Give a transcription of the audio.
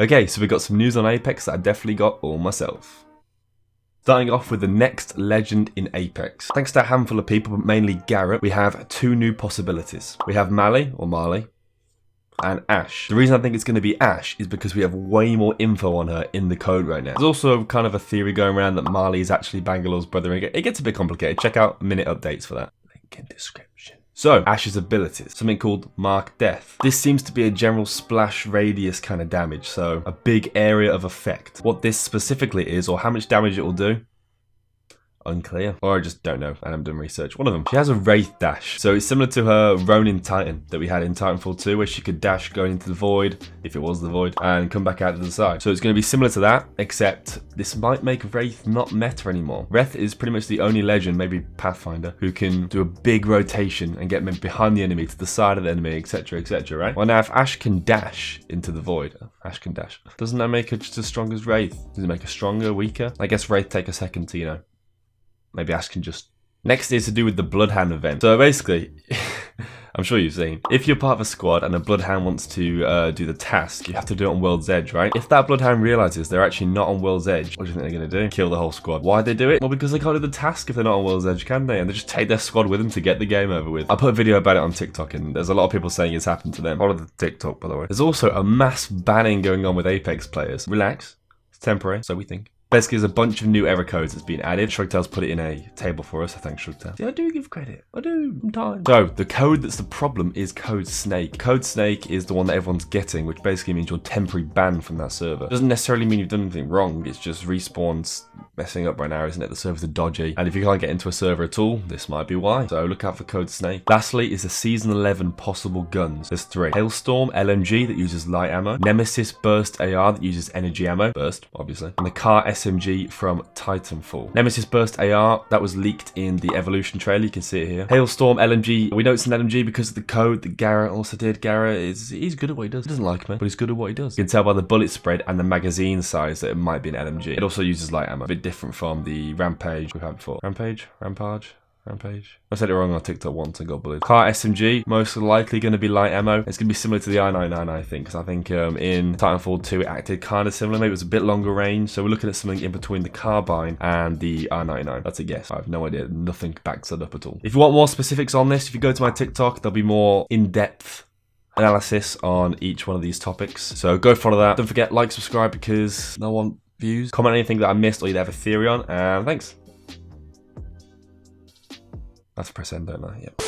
Okay, so we got some news on Apex that I definitely got all myself. Starting off with the next legend in Apex. Thanks to a handful of people, but mainly Garret, we have 2 new possibilities. We have Mali, or Marley, and Ash. The reason I think it's going to be Ash is because we have way more info on her in the code right now. There's also kind of a theory going around that Marley is actually Bangalore's brother. It gets a bit complicated. Check out minute updates for that. Link in description. So, Ash's abilities. Something called Mark Death. This seems to be a general splash radius kind of damage, so a big area of effect. What this specifically is, or how much damage it will do, unclear, or I just don't know, and I haven't done research. One of them. She has a Wraith dash, so it's similar to her Ronin Titan that we had in Titanfall 2, where she could dash going into the void, if it was the void, and come back out to the side. So it's going to be similar to that, except this might make Wraith not meta anymore. Wraith is pretty much the only legend, maybe Pathfinder, who can do a big rotation and get behind the enemy, to the side of the enemy, etc, etc, right? Well, now if Ash can dash into the void, Ash can dash, doesn't that make her just as strong as Wraith? Does it make her stronger, weaker? I guess Wraith take a second to, you know, maybe Ash can just... Next is to do with the Bloodhound event. So basically, I'm sure you've seen, if you're part of a squad and a Bloodhound wants to do the task, you have to do it on World's Edge, right? If that Bloodhound realizes they're actually not on World's Edge, what do you think they're going to do? Kill the whole squad. Why'd they do it? Well, because they can't do the task if they're not on World's Edge, can they? And they just take their squad with them to get the game over with. I put a video about it on TikTok, and there's a lot of people saying it's happened to them. Follow the TikTok, by the way. There's also a mass banning going on with Apex players. Relax. It's temporary, so we think. Basically, there's a bunch of new error codes that's been added. Shrugtal's put it in a table for us. I thank Shrugtal. See, I do give credit. I do, sometimes. So, the code that's the problem is Code Snake. Code Snake is the one that everyone's getting, which basically means you're temporarily banned from that server. Doesn't necessarily mean you've done anything wrong. It's just Respawn's messing up right now, isn't it? The servers are dodgy. And if you can't get into a server at all, this might be why. So, look out for Code Snake. Lastly is the Season 11 possible guns. There's 3. Hailstorm LMG that uses light ammo. Nemesis Burst AR that uses energy ammo. Burst, obviously. And the Car SMG from Titanfall. Nemesis Burst AR, that was leaked in the Evolution trailer, you can see it here. Hailstorm LMG, we know it's an LMG because of the code that Garret also did. Garret he's good at what he does. He doesn't like me, but he's good at what he does. You can tell by the bullet spread and the magazine size that it might be an LMG. It also uses light ammo, a bit different from the Rampage we've had before. Rampage? I said it wrong on TikTok once and got bullied. Car SMG, most likely going to be light ammo. It's going to be similar to the I-99, I think, because I think in Titanfall 2 it acted kind of similar. Maybe it was a bit longer range, so we're looking at something in between the carbine and the I-99. That's a guess. I have no idea. Nothing backs that up at all. If you want more specifics on this, if you go to my TikTok, there'll be more in-depth analysis on each one of these topics. So go follow that. Don't forget, like, subscribe, because no one views. Comment anything that I missed or you have a theory on, and thanks. I have to press end, don't I? Yep.